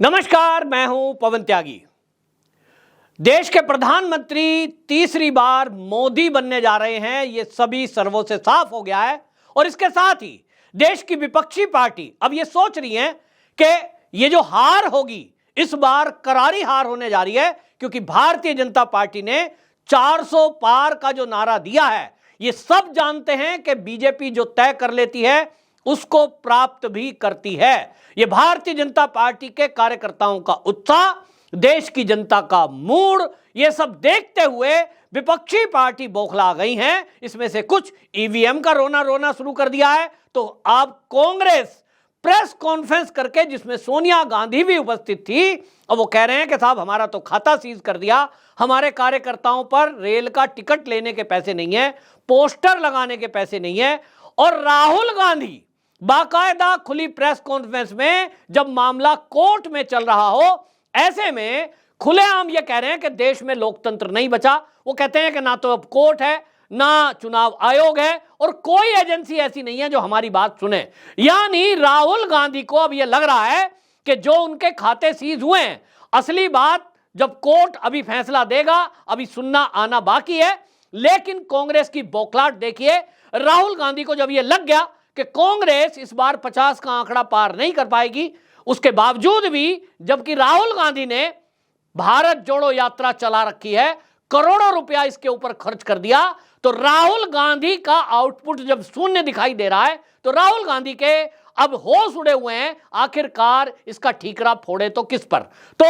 नमस्कार, मैं हूं पवन त्यागी। देश के प्रधानमंत्री तीसरी बार मोदी बनने जा रहे हैं, यह सभी सर्वों से साफ हो गया है। और इसके साथ ही देश की विपक्षी पार्टी अब यह सोच रही है कि यह जो हार होगी इस बार करारी हार होने जा रही है, क्योंकि भारतीय जनता पार्टी ने 400 पार का जो नारा दिया है, ये सब जानते हैं कि बीजेपी जो तय कर लेती है उसको प्राप्त भी करती है। यह भारतीय जनता पार्टी के कार्यकर्ताओं का उत्साह, देश की जनता का मूड, यह सब देखते हुए विपक्षी पार्टी बौखला गई हैं। इसमें से कुछ ईवीएम का रोना शुरू कर दिया है। तो अब कांग्रेस प्रेस कॉन्फ्रेंस करके, जिसमें सोनिया गांधी भी उपस्थित थी, और वो कह रहे हैं कि साहब हमारा तो खाता सीज कर दिया, हमारे कार्यकर्ताओं पर रेल का टिकट लेने के पैसे नहीं है, पोस्टर लगाने के पैसे नहीं है। और राहुल गांधी बाकायदा खुली प्रेस कॉन्फ्रेंस में, जब मामला कोर्ट में चल रहा हो, ऐसे में खुलेआम ये कह रहे हैं कि देश में लोकतंत्र नहीं बचा। वो कहते हैं कि ना तो अब कोर्ट है, ना चुनाव आयोग है, और कोई एजेंसी ऐसी नहीं है जो हमारी बात सुने। यानी राहुल गांधी को अब यह लग रहा है कि जो उनके खाते सीज हुए हैं, असली बात जब कोर्ट अभी फैसला देगा, अभी सुनना आना बाकी है। लेकिन कांग्रेस की बौखलाहट देखिए। राहुल गांधी को जब यह लग गया कि कांग्रेस इस बार 50 का आंकड़ा पार नहीं कर पाएगी, उसके बावजूद भी जबकि राहुल गांधी ने भारत जोड़ो यात्रा चला रखी है, करोड़ों रुपया इसके ऊपर खर्च कर दिया, तो राहुल गांधी का आउटपुट जब शून्य दिखाई दे रहा है, तो राहुल गांधी के अब होश उड़े हुए हैं, आखिरकार इसका ठीकरा फोड़े तो किस पर। तो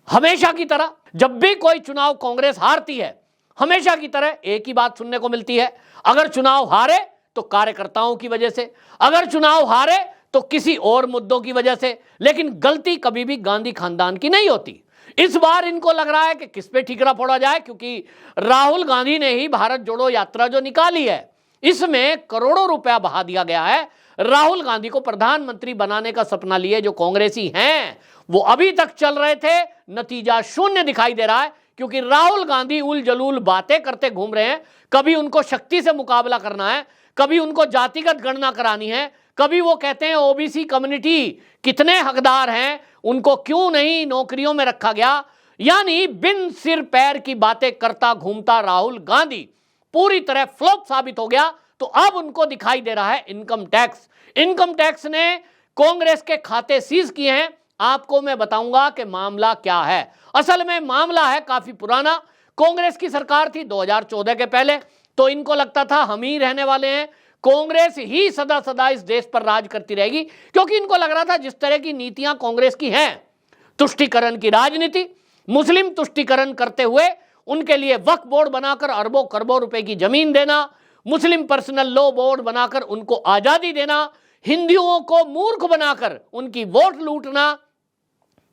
हमेशा की तरह जब भी कोई चुनाव कांग्रेस हारती है, हमेशा की तरह एक ही बात सुनने को मिलती है, अगर चुनाव हारे तो कार्यकर्ताओं की वजह से, अगर चुनाव हारे तो किसी और मुद्दों की वजह से। लेकिन गलती कभी भी गांधी खानदान की नहीं होती। इस बार इनको लग रहा है कि किस पे ठीकरा फोड़ा जाए, क्योंकि राहुल गांधी ने ही भारत जोड़ो यात्रा जो निकाली है, इसमें करोड़ों रुपया बहा दिया गया है। राहुल गांधी को प्रधानमंत्री बनाने का सपना लिए जो कांग्रेसी हैं, वो अभी तक चल रहे थे, नतीजा शून्य दिखाई दे रहा है, क्योंकि राहुल गांधी उल जलूल बातें करते घूम रहे हैं। कभी उनको शक्ति से मुकाबला करना है, कभी उनको जातिगत गणना करानी है, कभी वो कहते हैं ओबीसी कम्युनिटी कितने हकदार हैं, उनको क्यों नहीं नौकरियों में रखा गया। यानी बिन सिर पैर की बातें करता घूमता राहुल गांधी पूरी तरह फ्लॉप साबित हो गया। तो अब उनको दिखाई दे रहा है इनकम टैक्स। इनकम टैक्स ने कांग्रेस के खाते सीज किए हैं। आपको मैं बताऊंगा कि मामला क्या है। असल में मामला है काफी पुराना। कांग्रेस की सरकार थी 2014 के पहले, तो इनको लगता था हम ही रहने वाले हैं, कांग्रेस ही सदा सदा इस देश पर राज करती रहेगी, क्योंकि इनको लग रहा था जिस तरह की नीतियां कांग्रेस की हैं, तुष्टीकरण की राजनीति, मुस्लिम तुष्टीकरण करते हुए उनके लिए वक्फ बोर्ड बनाकर अरबों खरबों रुपए की जमीन देना, मुस्लिम पर्सनल लॉ बोर्ड बनाकर उनको आजादी देना, हिंदुओं को मूर्ख बनाकर उनकी वोट लूटना,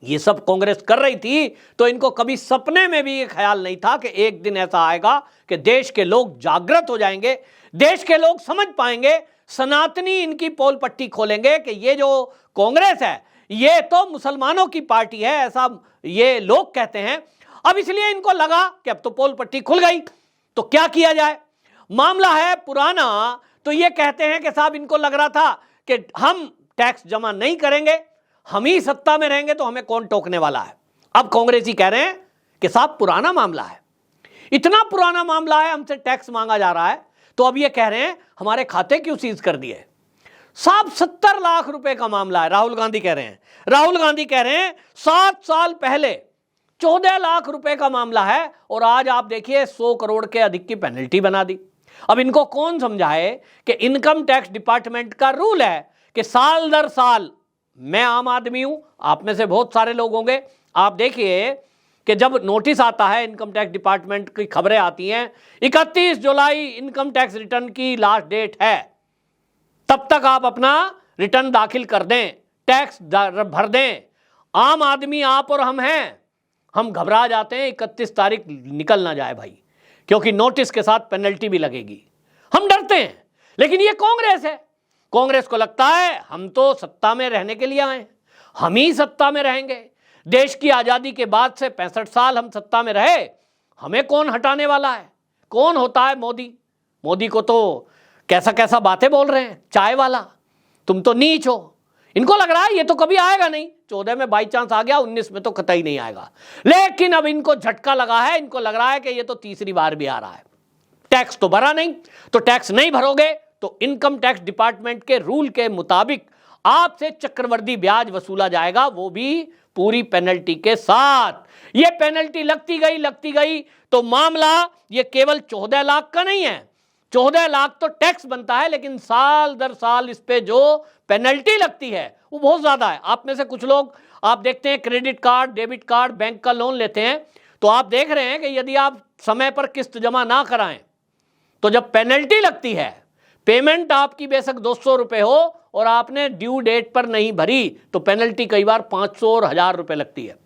ये सब कांग्रेस कर रही थी। तो इनको कभी सपने में भी ये ख्याल नहीं था कि एक दिन ऐसा आएगा कि देश के लोग जागृत हो जाएंगे, देश के लोग समझ पाएंगे, सनातनी इनकी पोल पट्टी खोलेंगे कि ये जो कांग्रेस है ये तो मुसलमानों की पार्टी है, ऐसा ये लोग कहते हैं। अब इसलिए इनको लगा कि अब तो पोल पट्टी खुल गई, तो क्या किया जाए। मामला है पुराना। तो ये कहते हैं कि साहब इनको लग रहा था कि हम टैक्स जमा नहीं करेंगे, हम ही सत्ता में रहेंगे, तो हमें कौन टोकने वाला है। अब कांग्रेसी कह रहे हैं कि साहब पुराना मामला है, इतना पुराना मामला है, हमसे टैक्स मांगा जा रहा है, तो अब ये कह रहे हैं हमारे खाते क्यों सीज कर दिए। साहब 70 लाख रुपए का मामला है, राहुल गांधी कह रहे हैं। राहुल गांधी कह रहे हैं 7 साल पहले 14 लाख रुपए का मामला है, और आज आप देखिए 100 करोड़ के अधिक की पेनल्टी बना दी। अब इनको कौन समझाए कि इनकम टैक्स डिपार्टमेंट का रूल है कि साल दर साल, मैं आम आदमी हूं, आप में से बहुत सारे लोग होंगे, आप देखिए कि जब नोटिस आता है इनकम टैक्स डिपार्टमेंट की खबरें आती हैं, 31 जुलाई इनकम टैक्स रिटर्न की लास्ट डेट है, तब तक आप अपना रिटर्न दाखिल कर दें, टैक्स भर दें। आम आदमी आप और हम हैं, हम घबरा जाते हैं 31 तारीख निकल ना जाए भाई, क्योंकि नोटिस के साथ पेनल्टी भी लगेगी, हम डरते हैं। लेकिन ये कांग्रेस है, कांग्रेस को लगता है हम तो सत्ता में रहने के लिए आए, हम ही सत्ता में रहेंगे। देश की आजादी के बाद से 65 साल हम सत्ता में रहे, हमें कौन हटाने वाला है। कौन होता है मोदी? मोदी को तो कैसा कैसा बातें बोल रहे हैं, चाय वाला, तुम तो नीच हो, इनको लग रहा है ये तो कभी आएगा नहीं, 14 में बाई चांस आ गया, 19 में तो कतई नहीं आएगा। लेकिन अब इनको झटका लगा है, इनको लग रहा है कि ये तो तीसरी बार भी आ रहा है। टैक्स तो भरा नहीं, तो टैक्स नहीं भरोगे तो इनकम टैक्स डिपार्टमेंट के रूल के मुताबिक आपसे चक्रवृद्धि ब्याज वसूला जाएगा, वो भी पूरी पेनल्टी के साथ। ये पेनल्टी लगती गई तो मामला ये केवल 14 लाख का नहीं है। 14 लाख तो टैक्स बनता है, लेकिन साल दर साल इस पे जो पेनल्टी लगती है वो बहुत ज्यादा है। आप में से कुछ लोग आप देखते हैं credit card, debit card, bank का लोन लेते हैं, तो आप देख रहे हैं कि यदि आप समय पर किस्त जमा ना कराएं तो जब पेनल्टी लगती है, पेमेंट आपकी बेशक 200 रुपए हो और आपने ड्यू डेट पर नहीं भरी तो पेनल्टी कई बार 500 और 1000 रुपए लगती है।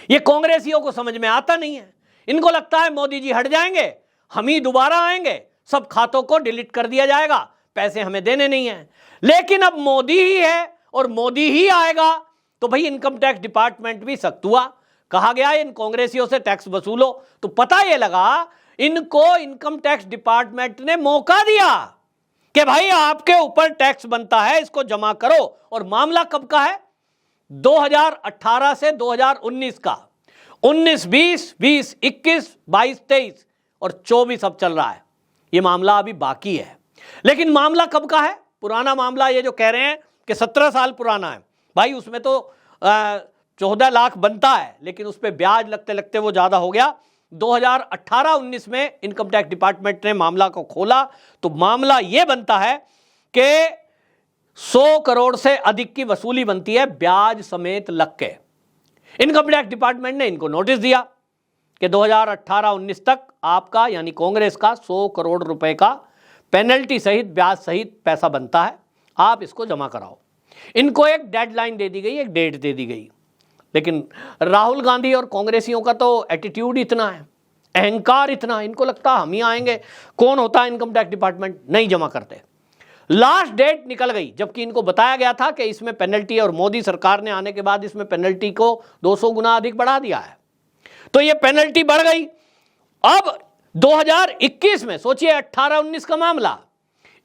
ये कांग्रेसियों को समझ में आता नहीं है। इनको लगता है मोदी जी हट जाएंगे, हम ही दोबारा आएंगे, सब खातों को डिलीट कर दिया जाएगा, पैसे हमें देने नहीं है। लेकिन अब मोदी ही है और मोदी ही आएगा, तो भाई इनकम टैक्स डिपार्टमेंट भी सख्त हुआ। कहा गया इन कांग्रेसियों से टैक्स वसूलो, तो पता यह लगा इनको इनकम टैक्स डिपार्टमेंट ने मौका दिया कि भाई आपके ऊपर टैक्स बनता है, इसको जमा करो। और मामला कब का है? 2018 से 2019 का। 19, 20, 20, 21, 22, 23 और 24 अब चल रहा है। ये मामला अभी बाकी है। लेकिन मामला कब का है? पुराना मामला, ये जो कह रहे हैं कि 17 साल पुराना है, भाई उसमें तो 14 लाख बनता है, लेकिन उस पर ब्याज लगते लगते वो ज्यादा हो गया। 2018-19 में इनकम टैक्स डिपार्टमेंट ने मामला को खोला तो मामला यह बनता है कि 100 करोड़ से अधिक की वसूली बनती है ब्याज समेत लग के। इनकम टैक्स डिपार्टमेंट ने इनको नोटिस दिया कि 2018-19 तक आपका यानी कांग्रेस का 100 करोड़ रुपए का पेनल्टी सहित ब्याज सहित पैसा बनता है, आप इसको जमा कराओ। इनको एक डेडलाइन दे दी गई, एक डेट दे दी गई। लेकिन राहुल गांधी और कांग्रेसियों का तो एटीट्यूड इतना है, अहंकार इतना, इनको लगता हम ही आएंगे। कौन होता है इनकम टैक्स डिपार्टमेंट? नहीं जमा करते। लास्ट डेट निकल गई, जबकि इनको बताया गया था कि इसमें पेनल्टी, और मोदी सरकार ने आने के बाद इसमें पेनल्टी को 200 गुना अधिक बढ़ा दिया है, तो ये पेनल्टी बढ़ गई। अब 2021 में सोचिए, 18-19 का मामला,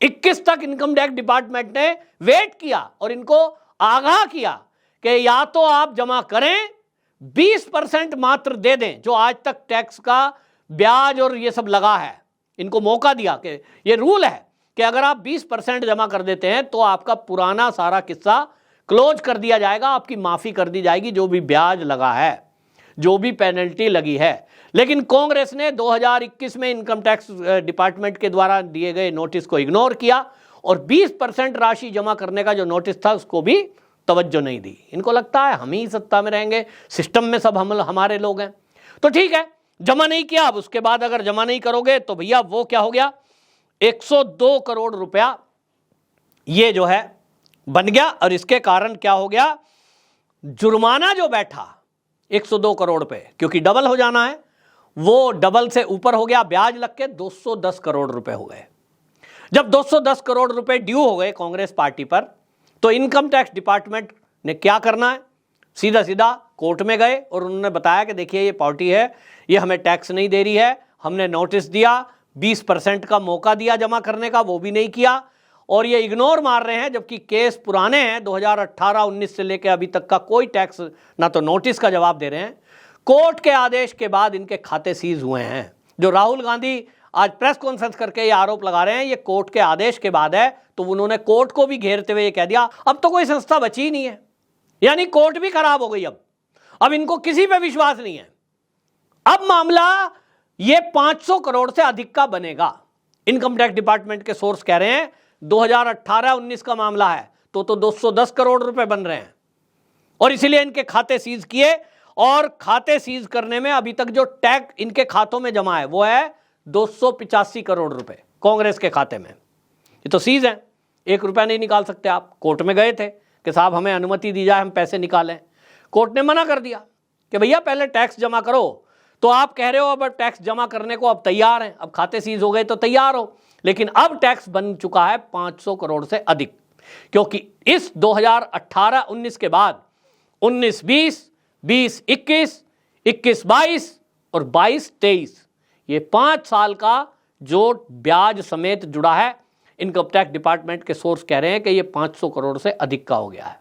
21 तक इनकम टैक्स डिपार्टमेंट ने वेट किया और इनको आगाह किया कि या तो आप जमा करें, 20% मात्र दे दें जो आज तक टैक्स का ब्याज और ये सब लगा है। इनको मौका दिया कि ये रूल है कि अगर आप 20% जमा कर देते हैं तो आपका पुराना सारा किस्सा क्लोज कर दिया जाएगा, आपकी माफी कर दी जाएगी, जो भी ब्याज लगा है, जो भी पेनल्टी लगी है। लेकिन कांग्रेस ने 2021 में इनकम टैक्स डिपार्टमेंट के द्वारा दिए गए नोटिस को इग्नोर किया और 20% राशि जमा करने का जो नोटिस था उसको भी तवज्जो नहीं दी। इनको लगता है हम ही सत्ता में रहेंगे, सिस्टम में सब हमारे लोग हैं, तो ठीक है, जमा नहीं किया। अब उसके बाद अगर जमा नहीं करोगे तो भैया वो क्या हो गया, 102 करोड़ रुपया ये जो है बन गया। और इसके कारण क्या हो गया, जुर्माना जो बैठा 102 करोड़ पे, क्योंकि डबल हो जाना है, वो डबल से ऊपर हो गया, ब्याज लग के 210 करोड़ रुपए हो गए। जब 210 करोड़ रुपए ड्यू हो गए कांग्रेस पार्टी पर, तो इनकम टैक्स डिपार्टमेंट ने क्या करना है, सीधा सीधा कोर्ट में गए और उन्होंने बताया कि देखिए ये पार्टी है, ये हमें टैक्स नहीं दे रही है, हमने नोटिस दिया, 20% का मौका दिया जमा करने का, वो भी नहीं किया, और ये इग्नोर मार रहे हैं, जबकि केस पुराने हैं, 2018-19 से लेकर अभी तक का कोई टैक्स ना तो नोटिस का जवाब दे रहे हैं। कोर्ट के आदेश के बाद इनके खाते सीज हुए हैं। जो राहुल गांधी आज प्रेस कॉन्फ्रेंस करके ये आरोप लगा रहे हैं, ये कोर्ट के आदेश के बाद है, तो उन्होंने कोर्ट को भी घेरते हुए ये कह दिया अब तो कोई संस्था बची ही नहीं है, यानी कोर्ट भी खराब हो गई। अब इनको किसी पे विश्वास नहीं है। अब मामला ये 500 करोड़ से अधिक का बनेगा। इनकम टैक्स डिपार्टमेंट के सोर्स कह रहे हैं 2018-19 का मामला है, तो 210 करोड़ रुपए बन रहे हैं, और इसीलिए इनके खाते सीज किए। और खाते सीज करने में अभी तक जो टैक्स इनके खातों में जमा है वो है 285 करोड़ रुपए कांग्रेस के खाते में। ये तो सीज है, 1 रुपया नहीं निकाल सकते आप। कोर्ट में गए थे कि साहब हमें अनुमति दी जाए, हम पैसे निकालें। कोर्ट ने मना कर दिया कि भैया पहले टैक्स जमा करो। तो आप कह रहे हो अब टैक्स जमा करने को अब तैयार हैं, अब खाते सीज हो गए तो तैयार हो, लेकिन अब टैक्स बन चुका है 500 करोड़ से अधिक, क्योंकि इस 2018-19 के बाद 19-20, 20-21, 21-22 और 22-23 ये 5 साल का जो ब्याज समेत जुड़ा है, इनकम टैक्स डिपार्टमेंट के सोर्स कह रहे हैं कि ये 500 करोड़ से अधिक का हो गया है।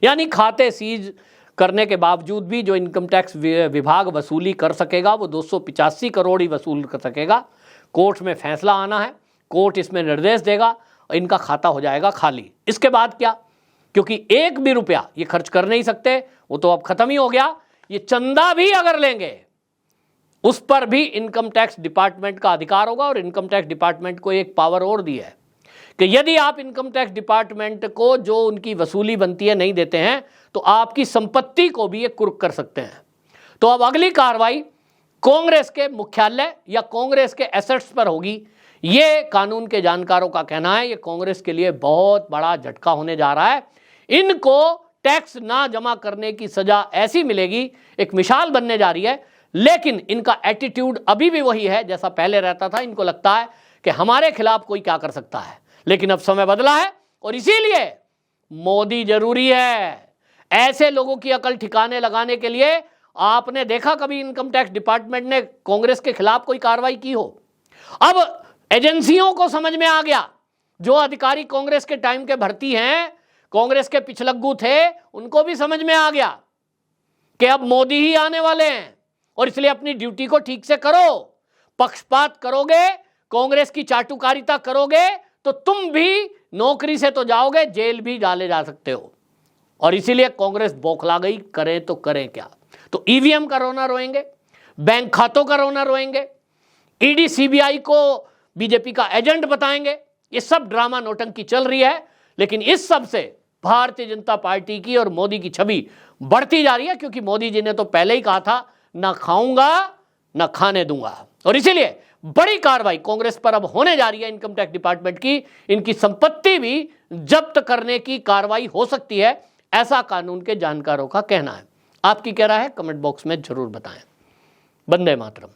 यानी खाते सीज करने के बावजूद भी जो इनकम टैक्स विभाग वसूली कर सकेगा वो 285 करोड़ ही वसूल कर सकेगा। कोर्ट में फैसला आना है, कोर्ट इसमें निर्देश देगा, इनका खाता हो जाएगा खाली। इसके बाद क्या, क्योंकि एक भी रुपया ये खर्च कर नहीं सकते, वो तो अब खत्म ही हो गया। ये चंदा भी अगर लेंगे उस पर भी इनकम टैक्स डिपार्टमेंट का अधिकार होगा। और इनकम टैक्स डिपार्टमेंट को एक पावर और दी है कि यदि आप इनकम टैक्स डिपार्टमेंट को जो उनकी वसूली बनती है नहीं देते हैं तो आपकी संपत्ति को भी ये कुर्क कर सकते हैं। तो अब अगली कार्रवाई कांग्रेस के मुख्यालय या कांग्रेस के एसेट्स पर होगी। ये कानून के जानकारों का कहना है ये कांग्रेस के लिए बहुत बड़ा झटका होने जा रहा है। इनको टैक्स ना जमा करने की सजा ऐसी मिलेगी, एक मिसाल बनने जा रही है। लेकिन इनका एटीट्यूड अभी भी वही है जैसा पहले रहता था। इनको लगता है कि हमारे खिलाफ कोई क्या कर सकता है, लेकिन अब समय बदला है और इसीलिए मोदी जरूरी है। ऐसे लोगों की अकल ठिकाने लगाने के लिए आपने देखा कभी इनकम टैक्स डिपार्टमेंट ने कांग्रेस के खिलाफ कोई कार्रवाई की हो? अब एजेंसियों को समझ में आ गया, जो अधिकारी कांग्रेस के टाइम के भर्ती हैं, कांग्रेस के पिछलग्गू थे, उनको भी समझ में आ गया कि अब मोदी ही आने वाले हैं और इसलिए अपनी ड्यूटी को ठीक से करो। पक्षपात करोगे, कांग्रेस की चाटुकारिता करोगे तो तुम भी नौकरी से तो जाओगे, जेल भी डाले जा सकते हो। और इसीलिए कांग्रेस बौखला गई, करें तो करें क्या। तो ईवीएम का रोना रोएंगे, बैंक खातों का रोना रोएंगे, ईडी सीबीआई को बीजेपी का एजेंट बताएंगे। ये सब ड्रामा नौटंकी चल रही है, लेकिन इस सब से भारतीय जनता पार्टी की और मोदी की छवि बढ़ती जा रही है, क्योंकि मोदी जी ने तो पहले ही कहा था ना खाऊंगा ना खाने दूंगा। और इसीलिए बड़ी कार्रवाई कांग्रेस पर अब होने जा रही है इनकम टैक्स डिपार्टमेंट की। इनकी संपत्ति भी जब्त करने की कार्रवाई हो सकती है, ऐसा कानून के जानकारों का कहना है। आपकी क्या राय है, कमेंट बॉक्स में जरूर बताएं। वंदे मातरम।